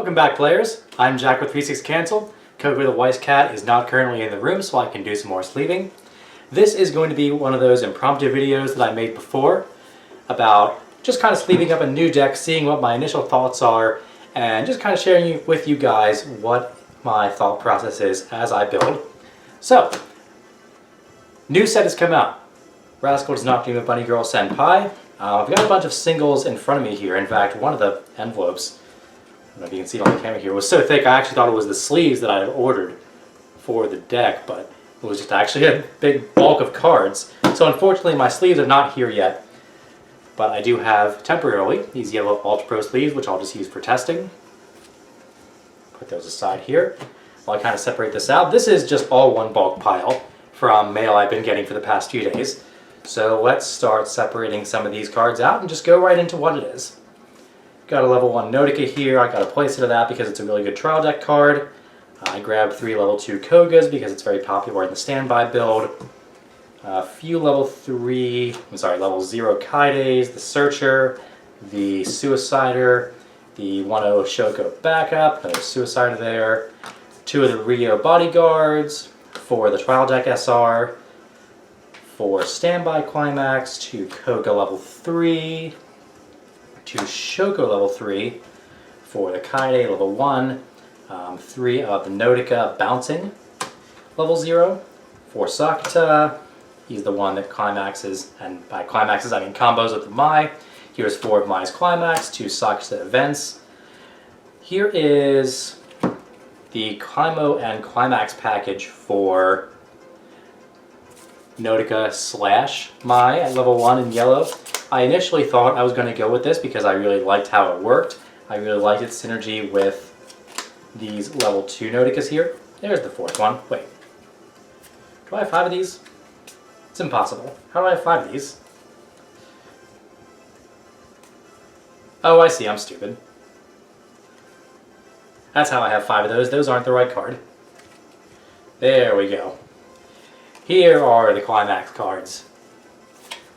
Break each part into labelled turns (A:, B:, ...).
A: Welcome back, players. I'm Jack with 36 Cancel. Coco the Wise Cat is not currently in the room, so I can do some more sleeving. This is going to be one of those impromptu videos that I made before about just kind of sleeving up a new deck, seeing what my initial thoughts are, and just kind of sharing with you guys what my thought process is as I build. So, new set has come out. Rascal does not dream of Bunny Girl Senpai. I've got a bunch of singles in front of me here. In fact, one of the envelopes, I don't know if you can see it on the camera here, was so thick I actually thought it was the sleeves that I had ordered for the deck, but it was just actually a big bulk of cards. So unfortunately my sleeves are not here yet, but I do have temporarily these yellow Ultra Pro sleeves, which I'll just use for testing. Put those aside here while I kind of separate this out. This is just all one bulk pile from mail I've been getting for the past few days. So let's start separating some of these cards out and just go right into what it is. Got a level 1 Nautica here. I got a place of that because it's a really good trial deck card. I grabbed 3 level 2 Kogas because it's very popular in the standby build. A few level 0 Kaedes, the Searcher, the Suicider, the 1-0 Shoko backup, another Suicider there. 2 of the Rio Bodyguards, for the trial deck SR, for standby Climax, 2 Koga level 3, 2 Shoko level 3, for the Kaede level 1, 3 of the Nautica Bouncing level 0, for Sakata, he's the one that climaxes, and by climaxes I mean combos with the Mai. Here's 4 of Mai's Climax, 2 Sakata events. Here is the Climo and Climax package for Nautica / Mai at level 1 in yellow. I initially thought I was going to go with this because I really liked how it worked. I really liked its synergy with these level 2 Nauticas here. There's the 4th one. Wait. Do I have 5 of these? It's impossible. How do I have 5 of these? Oh, I see. I'm stupid. That's how I have 5 of those. Those aren't the right card. There we go. Here are the Climax cards.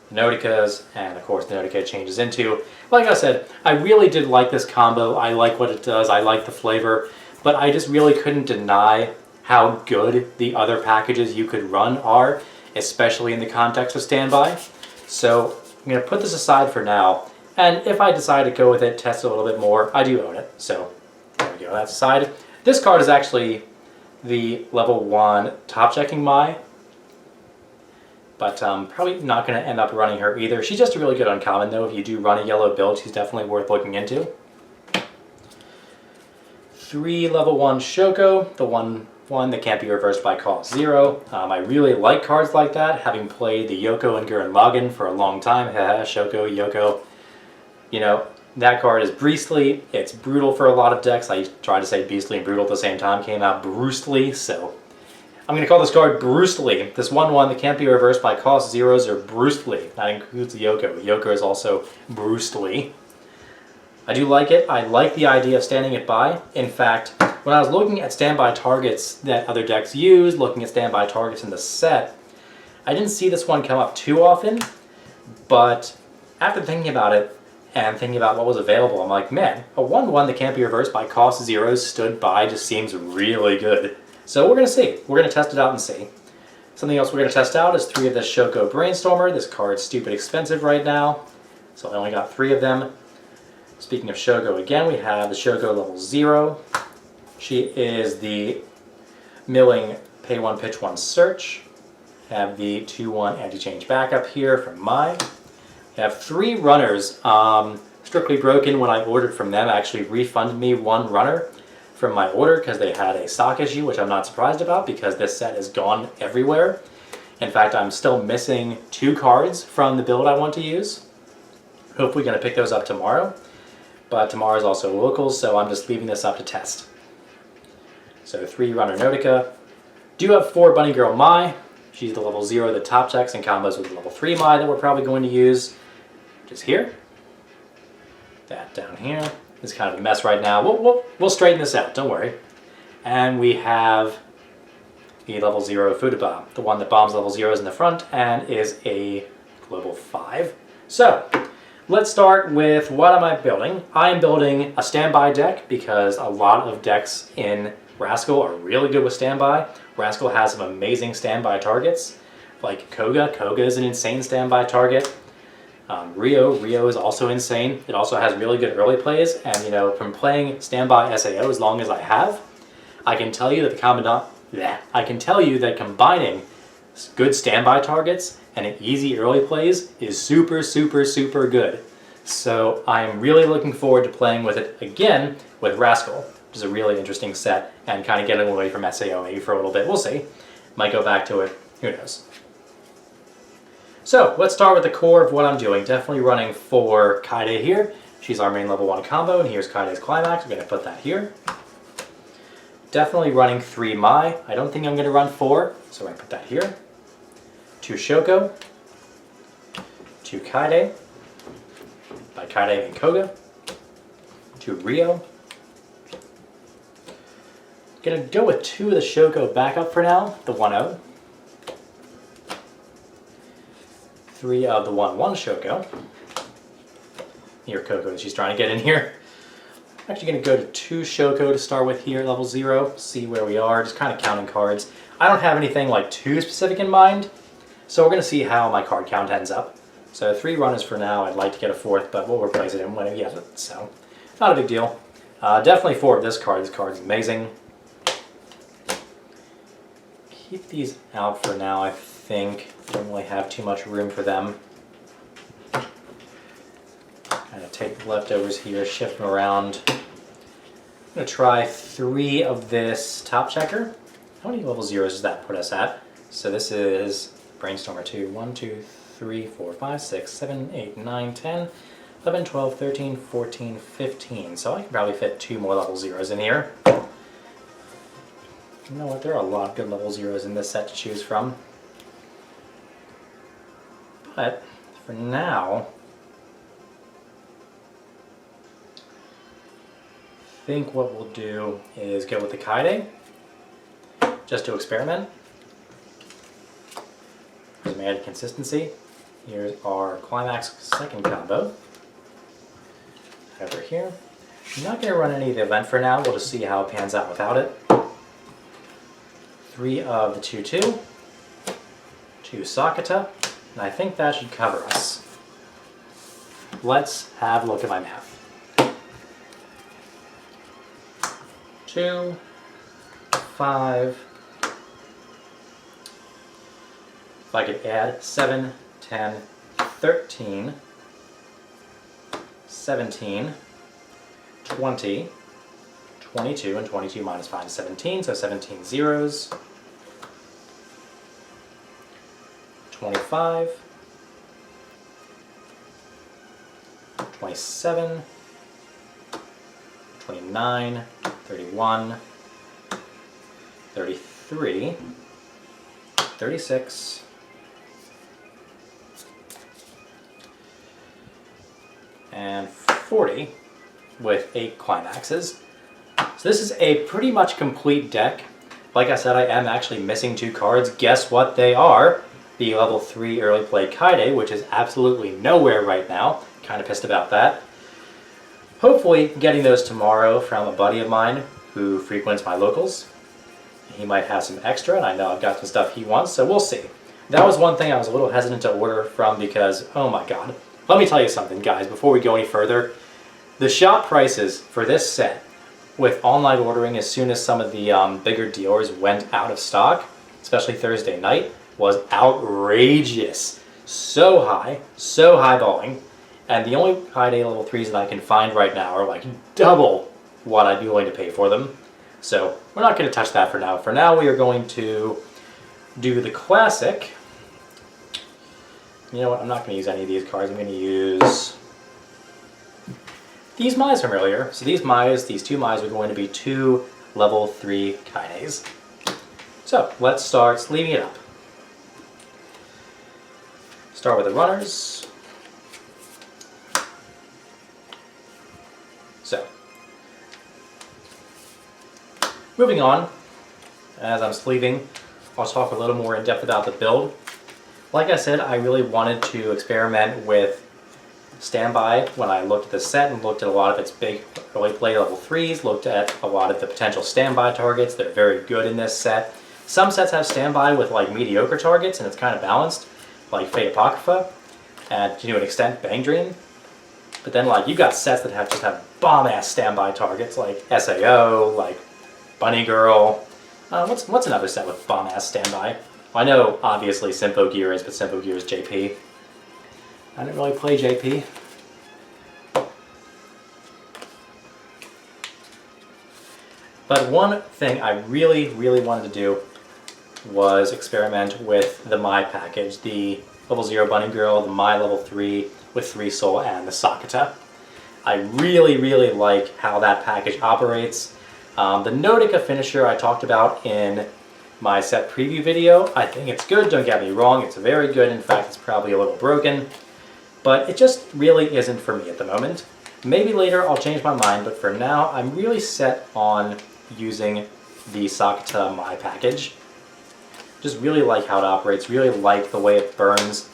A: Nauticas, and of course the Nautica changes into. Like I said, I really did like this combo. I like what it does. I like the flavor. But I just really couldn't deny how good the other packages you could run are, especially in the context of standby. So I'm going to put this aside for now. And if I decide to go with it, test it a little bit more, I do own it. So there we go, that's aside. This card is actually the level 1 top checking Mai. But probably not going to end up running her either. She's just a really good uncommon though. If you do run a yellow build, she's definitely worth looking into. 3 level 1 Shoko, the one that can't be reversed by cost 0. I really like cards like that, having played the Yoko and Gurren Lagann for a long time. Shoko, Yoko. You know, that card is beastly. It's brutal for a lot of decks. I tried to say beastly and brutal at the same time. Came out brustly, so I'm going to call this card Brustly. This 1/1 that can't be reversed by cost 0s or Brustly. That includes Yoko. Yoko is also Brustly. I do like it. I like the idea of standing it by. In fact, when I was looking at standby targets that other decks use, looking at standby targets in the set, I didn't see this one come up too often, but after thinking about it and thinking about what was available, I'm like, man, a 1/1 that can't be reversed by cost 0s stood by just seems really good. So we're going to see. We're going to test it out and see. Something else we're going to test out is 3 of the Shoko Brainstormer. This card's stupid expensive right now, so I only got 3 of them. Speaking of Shoko again, we have the Shoko level 0. She is the milling pay 1 pitch 1 search. Have the 2/1 anti-change backup here from Mai. We have 3 runners. Strictly Broken, when I ordered from them, actually refunded me 1 runner from my order because they had a stock issue, which I'm not surprised about because this set is gone everywhere. In fact, I'm still missing 2 cards from the build I want to use. Hopefully going to pick those up tomorrow. But tomorrow is also locals, so I'm just leaving this up to test. So 3 runner Nautica. Do have 4 Bunny Girl Mai. She's the level 0 that top checks and combos with the level 3 Mai that we're probably going to use, which is here. That down here. It's kind of a mess right now. We'll straighten this out, don't worry. And we have the level 0 Futaba, the one that bombs level 0s in the front and is a global 5. So, let's start with what am I building? I am building a standby deck because a lot of decks in Rascal are really good with standby. Rascal has some amazing standby targets, like Koga. Koga is an insane standby target. Rio is also insane. It also has really good early plays, and you know, from playing standby SAO as long as I have, I can tell you that combining good standby targets and an easy early plays is super, super, super good. So I'm really looking forward to playing with it again with Rascal, which is a really interesting set, and kind of getting away from SAO maybe for a little bit. We'll see. Might go back to it. Who knows? So let's start with the core of what I'm doing. Definitely running for Kaedes here. She's our main level 1 combo, and here's Kaedes Climax. I'm going to put that here. Definitely running 3 Mai. I don't think I'm going to run 4, so I'm going to put that here. 2 Shoko. 2 Kaedes. By Kaedes and Koga. 2 Rio. Going to go with 2 of the Shoko backup for now, the 1-0. 3 of the 1-1 Shoko. Here Coco, she's trying to get in here. I'm actually going to go to 2 Shoko to start with here, level 0, see where we are, just kind of counting cards. I don't have anything like too specific in mind, so we're going to see how my card count ends up. So 3 runners for now. I'd like to get a 4th, but we'll replace it when he has it, so not a big deal. Definitely 4 of this card. This card's amazing. Keep these out for now, I think. Don't really have too much room for them. Kind of take the leftovers here, shift them around. I'm going to try 3 of this top checker. How many level 0s does that put us at? So this is Brainstormer 2. 1, 2, 3, 4, 5, 6, 7, 8, 9, 10, 11, 12, 13, 14, 15. So I can probably fit 2 more level 0s in here. You know what, there are a lot of good level 0s in this set to choose from. But for now, I think what we'll do is go with the Kaedes, just to experiment. For some added consistency. Here's our Climax second combo. Over here. I'm not going to run any of the event for now, we'll just see how it pans out without it. 3 of the 2-2, 2 Sakata, and I think that should cover us. Let's have a look at my math. 2, 5, if I could add 7, 10, 13, 17, 20, 22, and 22 minus 5 is 17, so 17 zeros. 25, 27, 29, 31, 33, 36, and 40 with 8 climaxes. So this is a pretty much complete deck. Like I said, I am actually missing 2 cards. Guess what they are? The level 3 early play Kaedes, which is absolutely nowhere right now. Kind of pissed about that. Hopefully getting those tomorrow from a buddy of mine who frequents my locals. He might have some extra, and I know I've got some stuff he wants, so we'll see. That was one thing I was a little hesitant to order from because, oh my god. Let me tell you something, guys, before we go any further. The shop prices for this set, with online ordering as soon as some of the bigger dealers went out of stock, especially Thursday night, was outrageous. So highballing. And the only Kaedes level 3s that I can find right now are like double what I'd be willing to pay for them. So we're not going to touch that for now. For now we are going to do the classic. You know what, I'm not going to use any of these cards. I'm going to use these Mai's from earlier. So these 2 Mai's are going to be 2 level 3 Kaedes. So let's start sleeving it up. Start with the runners. So, moving on, as I'm sleeving, I'll talk a little more in depth about the build. Like I said, I really wanted to experiment with Standby, when I looked at the set and looked at a lot of its big early play level 3s, looked at a lot of the potential standby targets, they're very good in this set. Some sets have standby with like mediocre targets and it's kind of balanced, like Fate Apocrypha, and to an extent Bang Dream. But then like you've got sets that just have bomb-ass standby targets like SAO, like Bunny Girl. What's another set with bomb-ass standby? Well, I know obviously Simpo Gear is, but Simpo Gear is JP. I didn't really play JP. But one thing I really wanted to do was experiment with the My package, the level 0 Bunny Girl, the My level 3 with 3 Soul, and the Sakata. I really like how that package operates. The Notica finisher I talked about in my set preview video. I think it's good, don't get me wrong, it's very good. In fact, it's probably a little broken. But it just really isn't for me at the moment. Maybe later I'll change my mind, but for now I'm really set on using the Sakata My package. Just really like how it operates, really like the way it burns,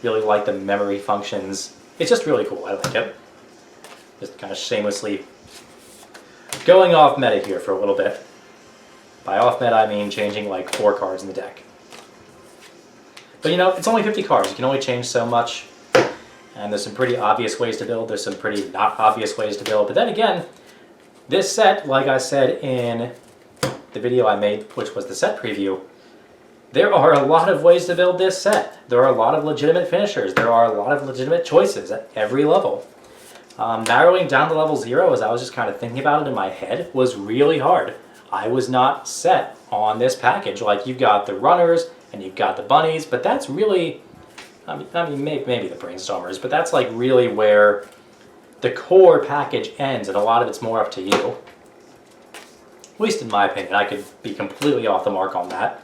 A: really like the memory functions. It's just really cool, I like it. Just kind of shamelessly going off meta here for a little bit. By off meta I mean changing like 4 cards in the deck. But you know, it's only 50 cards, you can only change so much. And there's some pretty obvious ways to build, there's some pretty not obvious ways to build. But then again, this set, like I said in the video I made, which was the set preview, there are a lot of ways to build this set. There are a lot of legitimate finishers. There are a lot of legitimate choices at every level. Narrowing down to level 0, as I was just kind of thinking about it in my head, was really hard. I was not set on this package. Like, you've got the runners and you've got the bunnies, but that's really... I mean, maybe the brainstormers, but that's like really where the core package ends, and a lot of it's more up to you. At least in my opinion, I could be completely off the mark on that.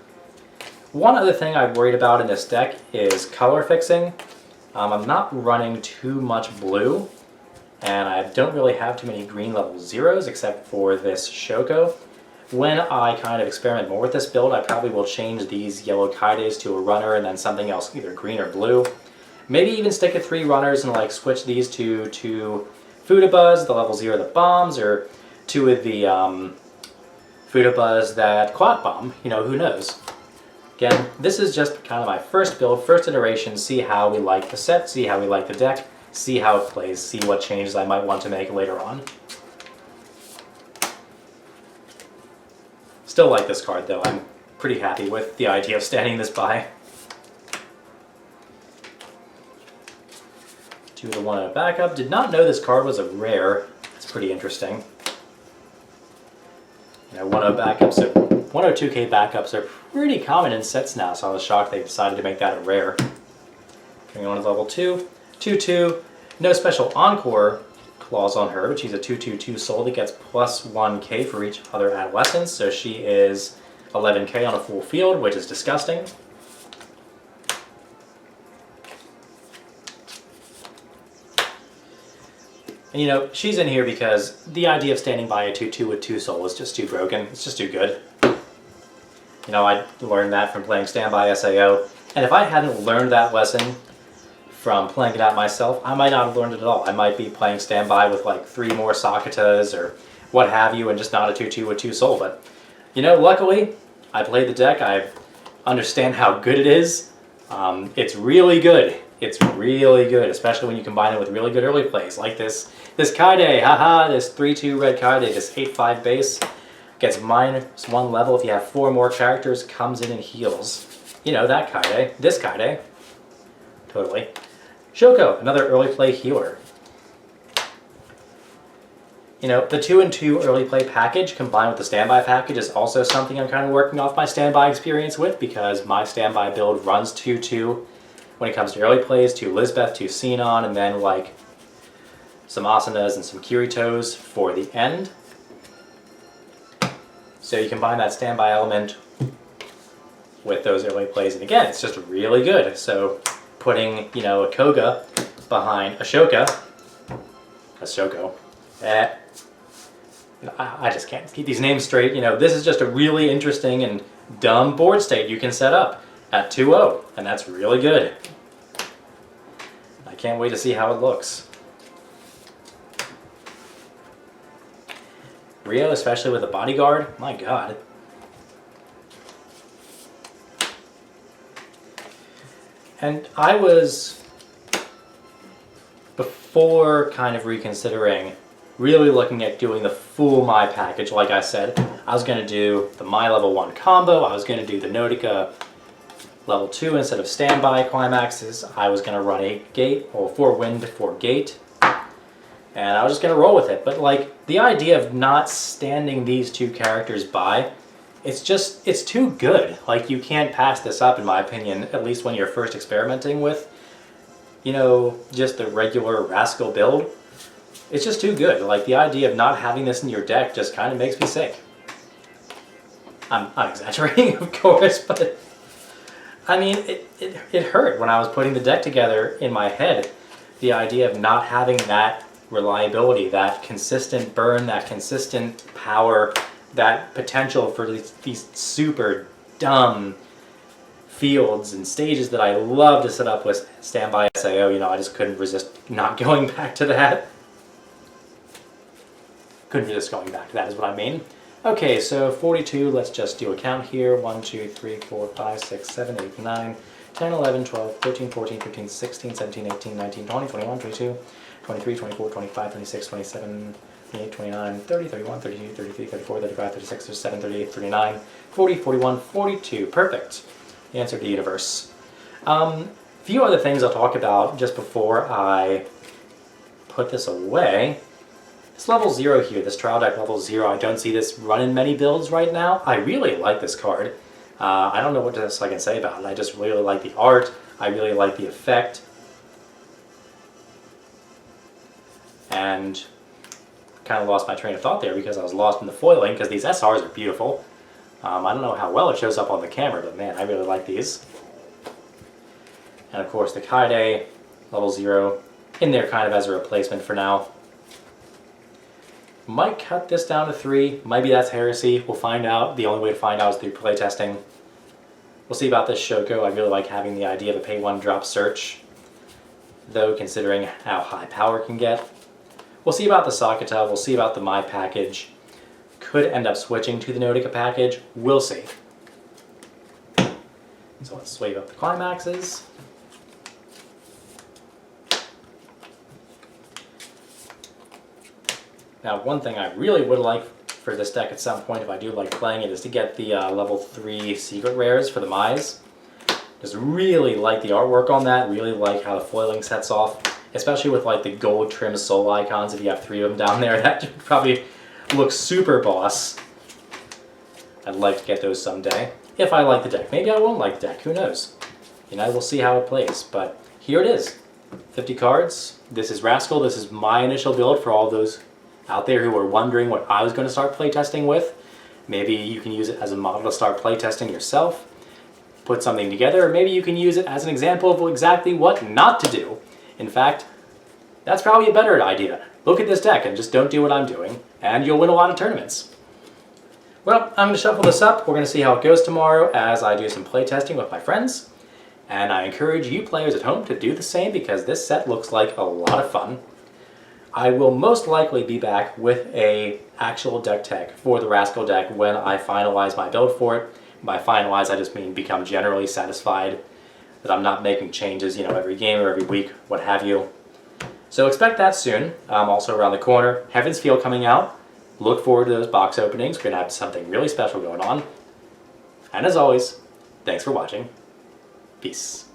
A: One other thing I'm worried about in this deck is color fixing. I'm not running too much blue, and I don't really have too many green level 0s except for this Shoko. When I kind of experiment more with this build, I probably will change these yellow Kaedes to a runner and then something else, either green or blue. Maybe even stick at 3 runners and like switch these to 2 Futabuzz, the level 0 that bombs, or 2 of the Futabuzz that quad bomb. You know, who knows? Again, this is just kind of my first build, first iteration, see how we like the set, see how we like the deck, see how it plays, see what changes I might want to make later on. Still like this card though, I'm pretty happy with the idea of standing this by. To the 1-0 backup. Did not know this card was a rare. It's pretty interesting. You know, 1-0 backups are 102K backups are pretty common in sets now, so I was shocked they decided to make that a rare. Going on to level 2. 2/2. No special encore clause on her, but she's a 2/2/2 soul that gets plus 1K for each other adolescence, so she is 11K on a full field, which is disgusting. And you know, she's in here because the idea of standing by a 2/2 with 2 soul is just too broken. It's just too good. You know, I learned that from playing Standby SAO, and if I hadn't learned that lesson from playing it out myself, I might not have learned it at all. I might be playing Standby with like 3 more Sakatas or what have you, and just not a 2/2 with 2 soul. But you know, luckily, I played the deck. I understand how good it is. It's really good. It's really good, especially when you combine it with really good early plays like this Kaede, haha, this 3/2 red Kaede, this 8/5 base, gets -1 level if you have 4 more characters, comes in and heals. You know, that Kaede, this Kaede, totally. Shoko, another early play healer. You know, the 2/2 early play package combined with the standby package is also something I'm kind of working off my standby experience with, because my standby build runs 2/2 when it comes to early plays, to Lisbeth, to Xenon, and then like some Asanas and some Kiritos for the end. So you combine that standby element with those early plays, and again, it's just really good. So putting, you know, a Koga behind Ashoka, I just can't keep these names straight. You know, this is just a really interesting and dumb board state you can set up at 2-0, and that's really good. can't wait to see how it looks. Rio, especially with a bodyguard, my god. And I was, before kind of reconsidering, really looking at doing the full My package. Like I said, I was going to do the My level 1 combo, I was going to do the Nautica level 2 instead of standby climaxes, I was going to run 8 gate, or 4 wind, 4 gate, and I was just going to roll with it. But like, the idea of not standing these two characters by, it's too good. Like, you can't pass this up in my opinion, at least when you're first experimenting with, you know, just the regular Rascal build. It's just too good. Like, the idea of not having this in your deck just kind of makes me sick. I'm exaggerating, of course, but I mean, it hurt when I was putting the deck together in my head. The idea of not having that reliability, that consistent burn, that consistent power, that potential for these super dumb fields and stages that I love to set up with standby SAO, you know, I just couldn't resist not going back to that. Couldn't resist going back to that is what I mean. Okay, so 42, let's just do a count here. 1, 2, 3, 4, 5, 6, 7, 8, 9, 10, 11, 12, 13, 14, 15, 16, 17, 18, 19, 20, 21, 22, 23, 24, 25, 26, 27, 28, 29, 30, 31, 32, 33, 34, 35, 36, 37, 38, 39, 40, 41, 42. Perfect. The answer to the universe. Few other things I'll talk about just before I put this away. This level 0 here, this trial deck level 0, I don't see this run in many builds right now. I really like this card. I don't know what else I can say about it. I just really like the art. I really like the effect. And kind of lost my train of thought there because I was lost in the foiling, because these SRs are beautiful. I don't know how well it shows up on the camera, but man, I really like these. And of course the Kaedes level 0 in there kind of as a replacement for now. Might cut this down to 3. Maybe that's heresy. We'll find out. The only way to find out is through playtesting. We'll see about this Shoko. I really like having the idea of a pay 1 drop search, though, considering how high power can get. We'll see about the Sakata. We'll see about the My package. Could end up switching to the Nautica package. We'll see. So let's swave up the climaxes. Now, one thing I really would like for this deck at some point, if I do like playing it, is to get the level 3 secret rares for the Mais. Just really like the artwork on that, really like how the foiling sets off, especially with like the gold trim soul icons. If you have 3 of them down there, that would probably look super boss. I'd like to get those someday, if I like the deck. Maybe I won't like the deck, who knows? You know, we'll see how it plays, but here it is. 50 cards. This is Rascal. This is my initial build for all those out there who are wondering what I was going to start playtesting with. Maybe you can use it as a model to start playtesting yourself, put something together, or maybe you can use it as an example of exactly what not to do. In fact, that's probably a better idea. Look at this deck and just don't do what I'm doing, and you'll win a lot of tournaments. Well, I'm going to shuffle this up. We're going to see how it goes tomorrow as I do some playtesting with my friends, and I encourage you players at home to do the same because this set looks like a lot of fun. I will most likely be back with a actual deck tech for the Rascal deck when I finalize my build for it. By finalize, I just mean become generally satisfied that I'm not making changes, you know, every game or every week, what have you. So expect that soon. Also around the corner, Heaven's Feel coming out. Look forward to those box openings. We're going to have something really special going on. And as always, thanks for watching. Peace.